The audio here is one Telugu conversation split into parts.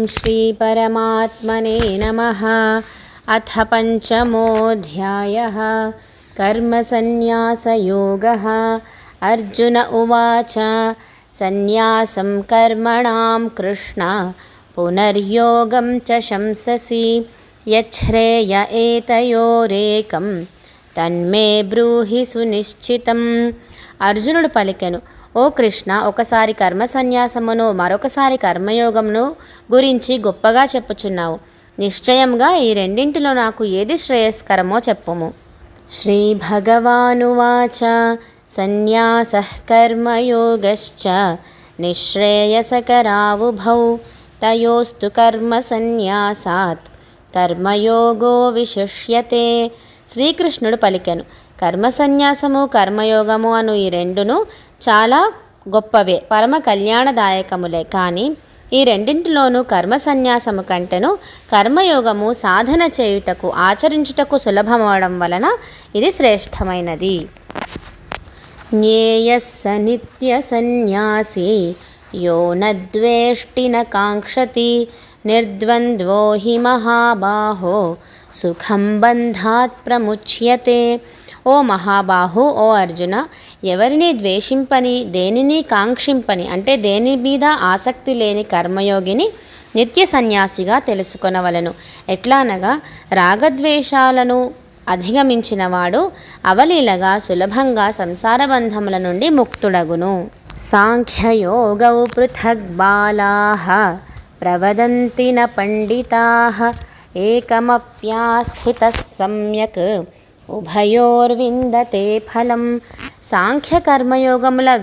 श्रीपरमात्मने नमः। अथ पञ्चमोऽध्यायः। कर्मसन्न्यासयोगः। अर्जुन उवाच सन्न्यासं कर्मणां कृष्ण पुनर्योगं च शंससि यच्छ्रेय एतयोरेकं తన్మే బ్రూహి సునిశ్చితం. అర్జునుడు పలికెను, ఓ కృష్ణ, ఒకసారి కర్మ సన్యాసమును మరొకసారి కర్మయోగమును గురించి గొప్పగా చెప్పుచున్నావు. నిశ్చయంగా ఈ రెండింటిలో నాకు ఏది శ్రేయస్కరమో చెప్పుము. శ్రీ భగవానువాచ సన్యాసః కర్మయోగశ్చ నిశ్రేయసకరావుభౌ తయోస్తు కర్మ సన్యాసాత్ కర్మయోగో విశిష్యతే. శ్రీకృష్ణుడు పలికెను, కర్మ సన్యాసము కర్మయోగము అను ఈ రెండును చాలా గొప్పవే, పరమ కళ్యాణదాయకములే. కానీ ఈ రెండింటిలోనూ కర్మ సన్యాసము కంటెను కర్మయోగము సాధన చేయుటకు ఆచరించుటకు సులభమవడం వలన ఇది శ్రేష్టమైనది. జ్ఞేయస్స నిత్య సన్యాసి యో నద్వేష్టి న కాంక్షతి నిర్ద్వంద్వో హి మహాబాహో సుఖం బంధాత్ ప్రముచ్యతే. ఓ మహాబాహు, ఓ అర్జున, ఎవరిని ద్వేషింపని దేనిని కాంక్షింపని అంటే దేని మీద ఆసక్తి లేని కర్మయోగిని నిత్య సన్యాసిగా తెలుసుకొనవలను. ఎట్లానగా రాగద్వేషాలను అధిగమించినవాడు అవలీలగా సులభంగా సంసార బంధముల నుండి ముక్తుడగును. సాంఖ్యయోగౌ పృథగ్ బాలాః ప్రవదంతి న పండితాః ఏకమప్యాస్థితః సమ్యక్ ఉభయోర్విందతే ఫలం. సాంఖ్య కర్మయోగములు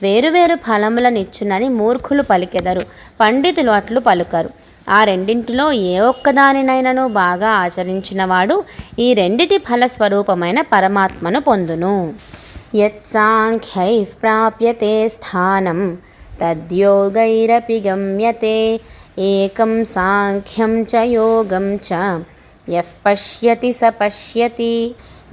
వేరువేరు ఫలములనిచ్చునని మూర్ఖులు పలికెదరు, పండితులు అట్లు పలుకరు. ఆ రెండింటిలో ఏ ఒక్కదానినైనను బాగా ఆచరించినవాడు ఈ రెండిటి ఫలస్వరూపమైన పరమాత్మను పొందును. యత్సాంఖ్యైః ప్రాప్యతే స్థానం తద్యోగైరపి గమ్యతే ఏకం సాంఖ్యం చ యోగం చ యః పశ్యతి స పశ్యతి.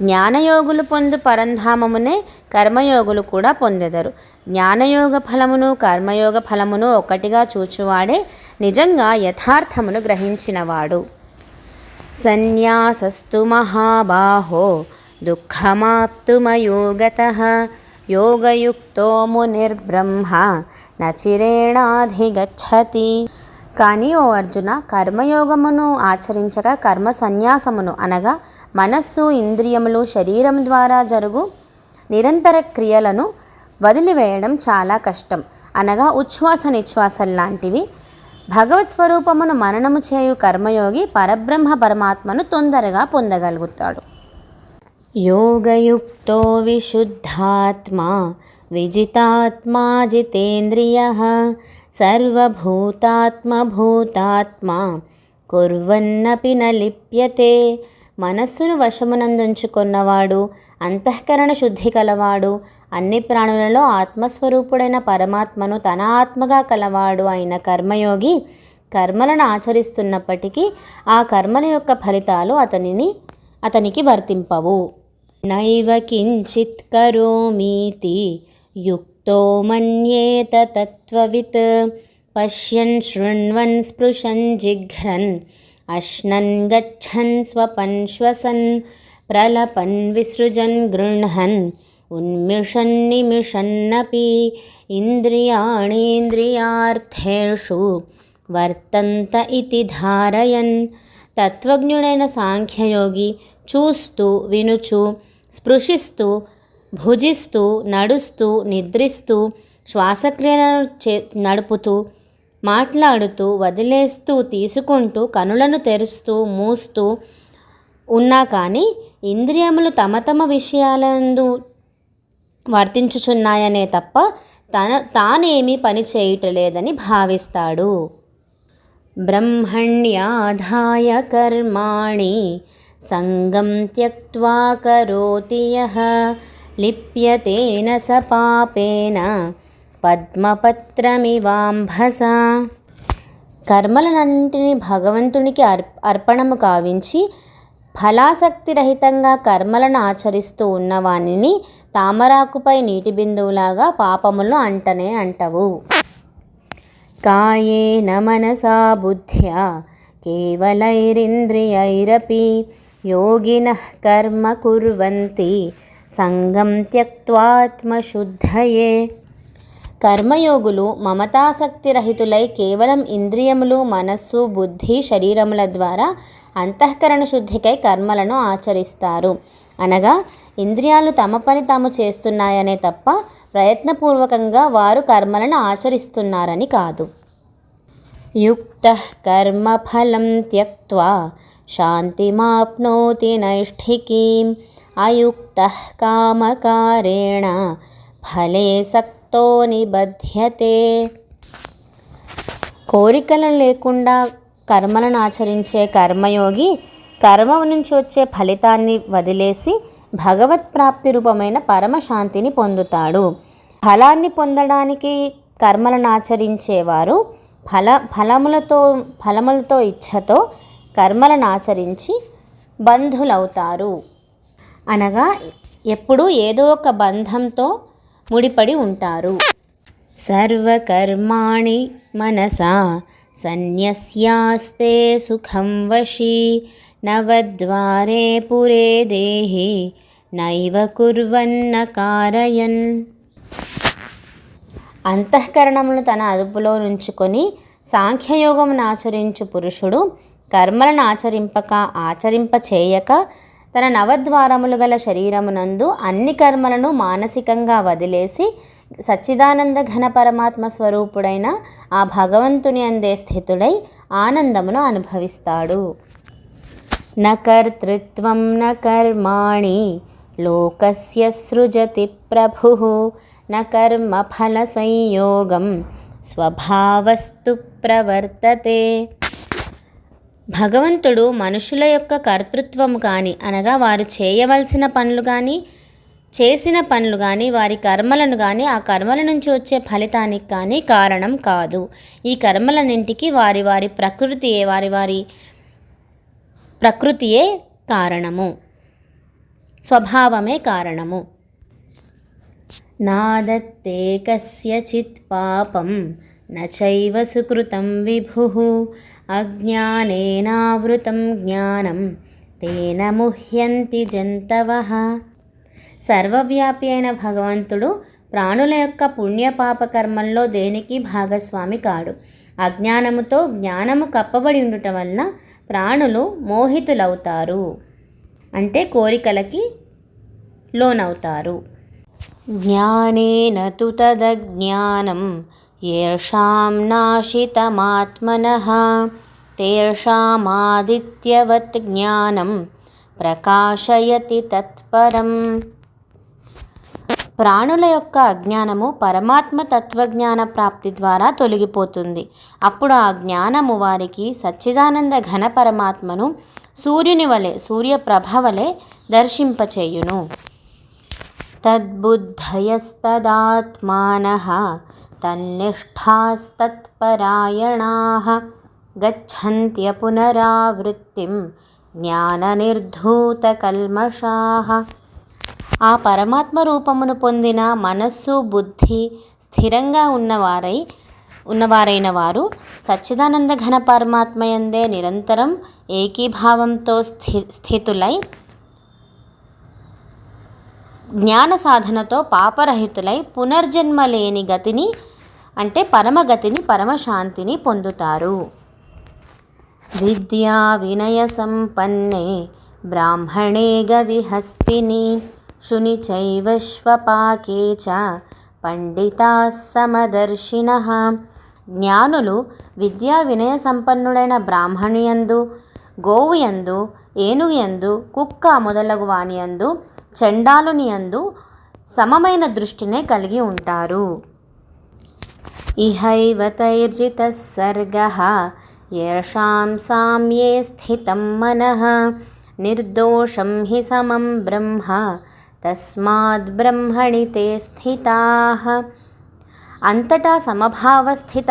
జ్ఞానయోగులు పొందు పరంధామమునే కర్మయోగులు కూడా పొందెదరు. జ్ఞానయోగ ఫలమును కర్మయోగ ఫలమును ఒకటిగా చూచువాడే నిజంగా యథార్థమును గ్రహించినవాడు. సన్యాసస్తు మహాబాహో దుఃఖమాప్తుమయోగతః యోగయుక్తో మునిర్బ్రహ్మ నచిరేణాధిగచ్చతి. కానీ ఓ అర్జున, కర్మయోగమును ఆచరించక కర్మ సన్యాసమును అనగా మనస్సు, ఇంద్రియములు, శరీరం ద్వారా జరుగు నిరంతర క్రియలను వదిలివేయడం చాలా కష్టం. అనగా ఉచ్ఛ్వాస నిశ్వాసల్లాంటివి. భగవత్ స్వరూపమును మననము చేయు కర్మయోగి పరబ్రహ్మ పరమాత్మను తొందరగా పొందగలుగుతాడు. యోగయుక్తో విశుద్ధాత్మా విజితాత్మా జితేంద్రియః సర్వభూతాత్మభూతాత్మా కుర్వన్నపి న లిప్యతే. మనస్సును వశమునందుంచుకున్నవాడు, అంతఃకరణ శుద్ధి కలవాడు, అన్ని ప్రాణులలో ఆత్మస్వరూపుడైన పరమాత్మను తన ఆత్మగా కలవాడు అయిన కర్మయోగి కర్మలను ఆచరిస్తున్నప్పటికీ ఆ కర్మల యొక్క ఫలితాలు అతనికి వర్తింపవు. నైవ కించిత్ కరోమీతి యుక్తో మన్యేత తత్వవిత్ పశ్యన్ శృణ్వన్ స్పృశన్ జిఘ్రన్ అశ్నన్ గచ్చన్ స్వపన్ శ్వసన్ ప్రలపన్ విసృజన్ గృహన్ ఉన్మిషన్ నిమిషన్నపి ఇంద్రియాణీంద్రియార్థేషు వర్తంత ఇతి ధారయన్. తత్వజ్ఞుడైన సాంఖ్యయోగి చూస్తూ, వినుచు, స్పృశిస్తూ, భుజిస్తూ, నడుస్తూ, నిద్రిస్తూ, శ్వాసక్రియలను నడుపుతూ, మాట్లాడుతూ, వదిలేస్తూ, తీసుకుంటూ, కనులను తెరుస్తూ, మూస్తూ ఉన్నా కానీ ఇంద్రియములు తమ తమ విషయాలందు వర్తించుచున్నాయనే తప్ప తానేమీ పని చేయుటలేదని భావిస్తాడు. బ్రహ్మణ్యాధాయ కర్మాణి సంగం త్యక్త్వా కరోతి యః లిప్యతేన స పాపేన పద్మపత్రమివాంభసా. కర్మలన్నింటినీ భగవంతునికి అర్పణము కావించి ఫలాసక్తి రహితంగా కర్మలను ఆచరిస్తూ ఉన్నవానిని తామరాకుపై నీటి బిందువులాగా పాపములు అంటనే అంటవు. కాయేన మనసా బుద్ధ్యా కేవలైరింద్రియైరపి యోగినః కర్మ కుర్వంతి సంగం త్యక్త్వాత్మశుద్ధయే. కర్మయోగులు మమతాసక్తి రహితులై కేవలం ఇంద్రియములు, మనస్సు, బుద్ధి, శరీరముల ద్వారా అంతఃకరణ శుద్ధికై కర్మలను ఆచరిస్తారు. అనగా ఇంద్రియాలు తమ పని తాము చేస్తున్నాయనే తప్ప ప్రయత్నపూర్వకంగా వారు కర్మలను ఆచరిస్తున్నారని కాదు. యుక్తః కర్మఫలం త్యక్త్వా శాంతిమాప్నోతి నైష్ఠికీం అయుక్తః కామకారేణ ఫలే సక్తో నిబధ్యతే. కోరికలు లేకుండా కర్మలను ఆచరించే కర్మయోగి కర్మ నుంచి వచ్చే ఫలితాన్ని వదిలేసి భగవత్ప్రాప్తి రూపమైన పరమశాంతిని పొందుతాడు. ఫలాన్ని పొందడానికి కర్మలను ఆచరించేవారు ఫలములతో ఇచ్ఛతో కర్మలను ఆచరించి బంధులవుతారు. అనగా ఎప్పుడూ ఏదో ఒక బంధంతో ముడిపడి ఉంటారు. సర్వకర్మాణి మనసా సన్యస్యాస్తే సుఖం వశీ నవద్వారే పురే దేహి నైవ కుర్వన్న కారయన్. అంతఃకరణమును తన అదుపులో ఉంచుకొని సాంఖ్యయోగమును ఆచరించు పురుషుడు కర్మలను ఆచరింపచేయక తన నవద్వారములు గల శరీరమునందు అన్ని కర్మలను మానసికంగా వదిలేసి సచ్చిదానంద ఘన పరమాత్మ స్వరూపుడైన ఆ భగవంతుని అందే స్థితుడై ఆనందమును అనుభవిస్తాడు. న కర్తృత్వం న కర్మాణి లోకస్య సృజతి ప్రభుః న కర్మఫల సంయోగం స్వభావస్తు ప్రవర్తతే. భగవంతుడు మనుషుల యొక్క కర్తృత్వము కానీ అనగా వారు చేయవలసిన పనులు కానీ చేసిన పనులు కానీ వారి కర్మలను కానీ ఆ కర్మల నుంచి వచ్చే ఫలితానికి కానీ కారణం కాదు. ఈ కర్మలన్నింటికి వారి వారి ప్రకృతియే కారణము, స్వభావమే కారణము. నాదత్తే కస్యచిత్ పాపం నచైవ సుకృతం విభుః అజ్ఞానేనావృతం జ్ఞానం తేన ముహ్యంతి జంతవః. సర్వవ్యాపి అయిన భగవంతుడు ప్రాణుల యొక్క పుణ్యపాప కర్మల్లో దేనికి భాగస్వామి కాడు. అజ్ఞానముతో జ్ఞానము కప్పబడి ఉండటం వలన ప్రాణులు మోహితులవుతారు, అంటే కోరికలకి లోనవుతారు. జ్ఞానేన తు తదజ్ఞానం యేషాం నాశితమాత్మనః తేషామాదిత్యవత్ జ్ఞానం ప్రకాశయతి తత్పరం. ప్రాణుల యొక్క అజ్ఞానము పరమాత్మ తత్వజ్ఞాన ప్రాప్తి ద్వారా తొలగిపోతుంది. అప్పుడు ఆ జ్ఞానము వారికి సచ్చిదానంద ఘన పరమాత్మను సూర్యుని వలె, సూర్యప్రభ వలె దర్శింపచేయును. తద్బుద్ధయస్తదాత్మానః తన్నిష్ఠాస్తత్పరాయణాః గచ్చంత్య పునరావృత్తిం జ్ఞాననిర్ధూతకల్మషాః. ఆ పరమాత్మ రూపమును పొందిన మనస్సు, బుద్ధి స్థిరంగా ఉన్నవారైన వారు సచ్చిదానంద ఘన పరమాత్మయందే నిరంతరం ఏకీభావంతో స్థితులై జ్ఞాన సాధనతో పాపరహితులై పునర్జన్మ లేని గతిని, అంటే పరమగతిని, పరమశాంతిని పొందుతారు. విద్యా వినయ సంపన్నే బ్రాహ్మణే గవిహస్తిని శుని చైవ శ్వపాకే చ పండితాః సమదర్శినః. జ్ఞానులు విద్యా వినయ సంపన్నుడైన బ్రాహ్మణుయందు, గోవుయందు, ఏనుగుయందు, కుక్క మొదలగు వానియందు, చండాలునియందు సమమైన దృష్టినే కలిగి ఉంటారు. ఇహైవ తైర్జితః సర్గః యేషాం సామ్యే స్థితం మనః నిర్దోషం హి సమం బ్రహ్మ తస్మాద్ బ్రహ్మణి తే స్థితాః. అంతటా సమభావస్థిత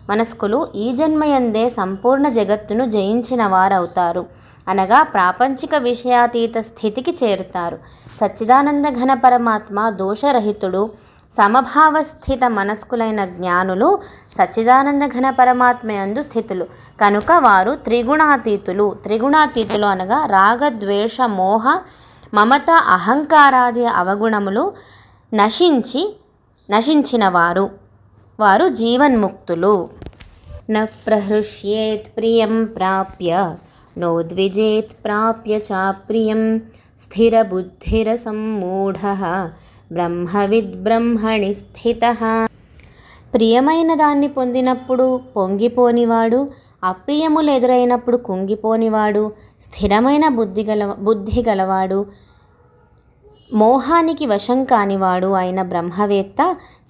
మనస్కులు ఈ జన్మయందే సంపూర్ణ జగత్తును జయించిన వారవుతారు. అనగా ప్రాపంచిక విషయాతీత స్థితికి చేరుతారు. సచ్చిదానంద ఘన పరమాత్మ దోషరహితుడు, సమభావస్థిత మనస్కులైన జ్ఞానులు సచ్చిదానంద ఘన పరమాత్మయందు స్థితులు కనుక వారు త్రిగుణాతీతులు అనగా రాగద్వేష మోహ మమత అహంకారాది అవగుణములు నశించిన వారు జీవన్ముక్తులు. న ప్రహృష్యేత్ ప్రియం ప్రాప్య నోద్విజేత్ ప్రాప్య చాప్రియం స్థిరబుద్ధిరసమ్మూఢః బ్రహ్మవిద్ బ్రహ్మణి స్థితః. ప్రియమైన దాన్ని పొందినప్పుడు పొంగిపోనివాడు, అప్రియములు ఎదురైనప్పుడు కుంగిపోనివాడు, స్థిరమైన బుద్ధి గలవాడు, మోహానికి వశం కానివాడు అయిన బ్రహ్మవేత్త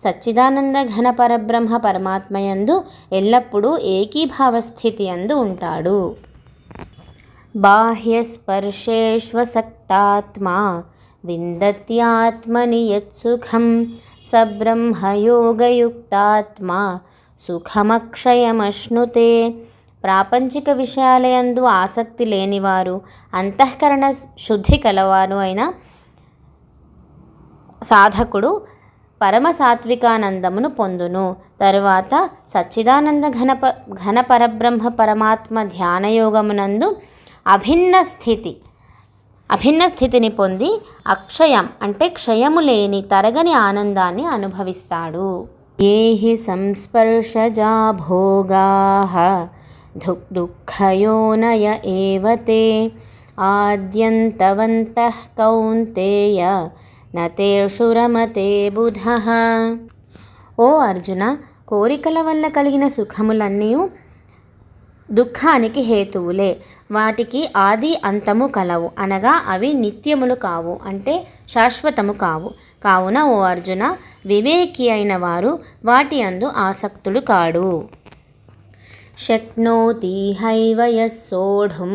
సచ్చిదానంద ఘన పరబ్రహ్మ పరమాత్మయందు ఎల్లప్పుడూ ఏకీభావస్థితి యందు ఉంటాడు. బాహ్యస్పర్శేష్వసక్తాత్మా విందత్యాత్మని యత్సుఖం స బ్రహ్మయోగయుక్తాత్మా సుఖమక్షయమశ్నుతే. ప్రాపంచిక విషయాలయందు ఆసక్తి లేనివారు, అంతఃకరణ శుద్ధి కలవారు అయిన సాధకుడు పరమ సాత్వికానందమును పొందును. తరువాత సచ్చిదానంద ఘన పరబ్రహ్మ పరమాత్మ ధ్యానయోగమునందు అభిన్న స్థితిని పొంది అక్షయం అంటే క్షయము లేని తరగని ఆనందాన్ని అనుభవిస్తాడు. ఏహి సంస్పర్శజా భోగాః దుఃఖయోనయ ఏవతే ఆద్యంతవంతః కౌంతేయ నతేషు రమతే బుధః. ఓ అర్జున, కోరికల వల్ల కలిగిన సుఖములన్నీ దుఃఖానికి హేతువులే. వాటికి ఆది అంతము కలవు అనగా అవి నిత్యములు కావు అంటే శాశ్వతము కావు. కావున ఓ అర్జున, వివేకి అయిన వారు వాటి యందు ఆసక్తుడు కాడు. శక్నోతి హైవ యస్సోఢుం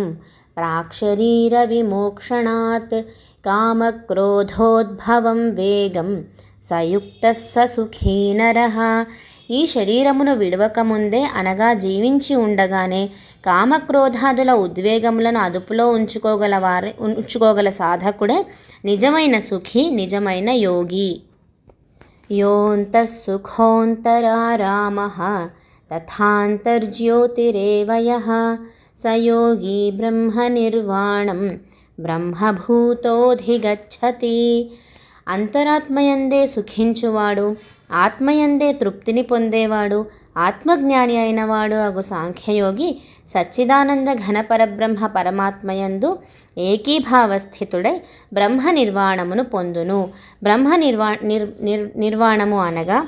ప్రాక్శరీర విమోక్షణాత్ కామక్రోధోద్భవం వేగం సయుక్తః స సుఖీ నరః. ఈ శరీరమును విడవకముందే అనగా జీవించి ఉండగానే కామక్రోధాదుల ఉద్వేగములను అదుపులో ఉంచుకోగల సాధకుడే నిజమైన సుఖి, నిజమైన యోగి. యోంతః సుఖోంతరారామః తథాంతర్జ్యోతిరేవ యః స యోగి బ్రహ్మనిర్వాణం బ్రహ్మభూతోధిగచ్చతి. అంతరాత్మయందే సుఖించువాడు, ఆత్మయందే తృప్తిని పొందేవాడు, ఆత్మజ్ఞాని అయినవాడు అగు సాంఖ్యయోగి సచ్చిదానంద ఘన పరబ్రహ్మ పరమాత్మయందు ఏకీభావస్థితుడై బ్రహ్మ నిర్వాణమును పొందును. బ్రహ్మ నిర్వాణము అనగా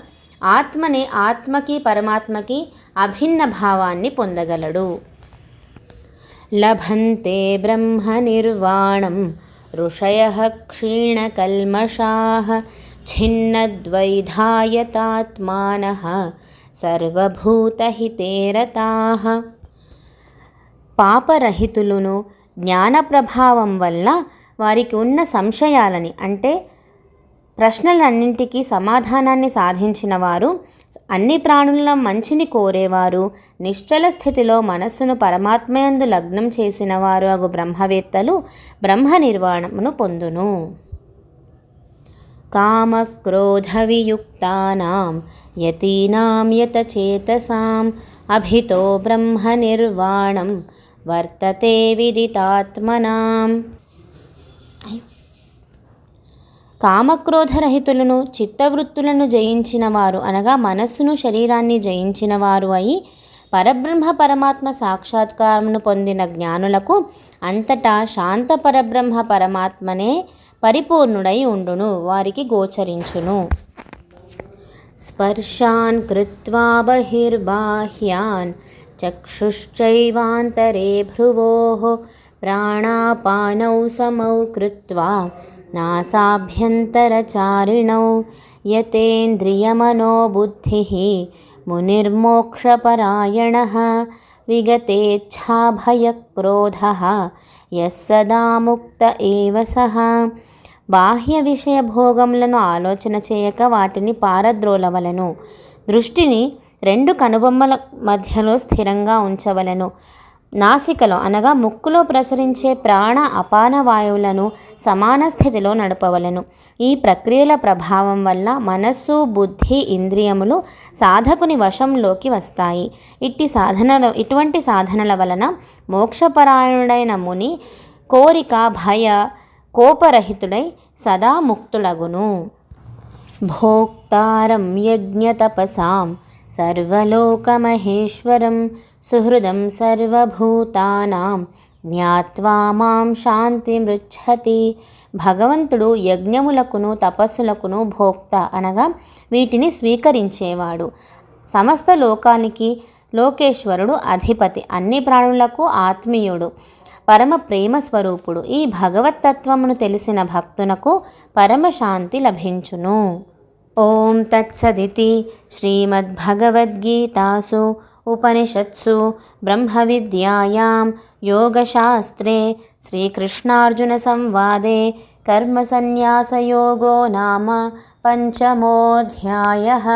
ఆత్మకి పరమాత్మకి అభిన్న భావాన్ని పొందగలడు. లభంతే బ్రహ్మ నిర్వాణం ఋషయః క్షీణకల్మషాః ఛిన్నద్వైధాయతాత్మానః సర్వభూతహితే రతాః. పాపరహితులను జ్ఞాన ప్రభావం వల్ల వారికి ఉన్న సంశయాలని అంటే ప్రశ్నలన్నింటికీ సమాధానాన్ని సాధించిన వారు, అన్ని ప్రాణుల మంచిని కోరేవారు, నిశ్చల స్థితిలో మనస్సును పరమాత్మయందు లగ్నం చేసిన వారు అగు బ్రహ్మవేత్తలు బ్రహ్మ నిర్వాణమును పొందును. కామక్రోధవియుక్తానాం యతీనాం యతచేతసాం అభితో బ్రహ్మ నిర్వాణం వర్తతే విదితాత్మనాం. కామక్రోధరహితులను, చిత్తవృత్తులను జయించిన వారు అనగా మనస్సును శరీరాన్ని జయించిన వారు అయి పరబ్రహ్మ పరమాత్మ సాక్షాత్కారమును పొందిన జ్ఞానులకు అంతటా శాంత పరబ్రహ్మ పరమాత్మనే పరిపూర్ణుడై ఉండును, వారికి గోచరించును. స్పర్శాన్ కృత్వా బహిర్బాహ్యాన్ చక్షుశ్చైవాంతరే భ్రువోః ప్రాణాపానౌ సమౌ కృత్వా నాసాభ్యంతరచారిణౌ యతేంద్రియమనోబుద్ధిః మునిర్మోక్షపరాయణః విగతేచ్ఛాభయక్రోధః యస్ సదా ముక్త ఏవ సః. బాహ్య విషయ భోగములను ఆలోచన చేయక వాటిని పారద్రోలవలెను. దృష్టిని రెండు కనుబొమ్మల మధ్యలో స్థిరంగా ఉంచవలెను. నాసికలో అనగా ముక్కులో ప్రసరించే ప్రాణ అపాన వాయువులను సమాన స్థితిలో నడపవలను. ఈ ప్రక్రియల ప్రభావం వల్ల మనస్సు, బుద్ధి, ఇంద్రియములు సాధకుని వశంలోకి వస్తాయి. ఇటువంటి సాధనల వలన మోక్షపరాయణుడైన ముని కోరిక, భయ, కోపరహితుడై సదా ముక్తులగును. భోక్తారం యజ్ఞతపసాం సర్వలోకమహేశ్వరం సుహృదం సర్వభూతానాం జ్ఞాత్వా మాం శాంతిమృచ్చతి. భగవంతుడు యజ్ఞములకును తపస్సులకును భోక్త అనగా వీటిని స్వీకరించేవాడు. సమస్త లోకానికి లోకేశ్వరుడు, అధిపతి, అన్ని ప్రాణులకు ఆత్మీయుడు, పరమ ప్రేమ స్వరూపుడు. ఈ భగవత్తత్వమును తెలిసిన భక్తునకు పరమశాంతి లభించును. ఓం తత్సదితి శ్రీమద్భగవద్గీతాసు ఉపనిషత్సు బ్రహ్మవిద్యాయాం యోగశాస్త్రే శ్రీకృష్ణార్జున సంవాదే కర్మసన్యాసయోగో నామ పంచమోऽధ్యాయః.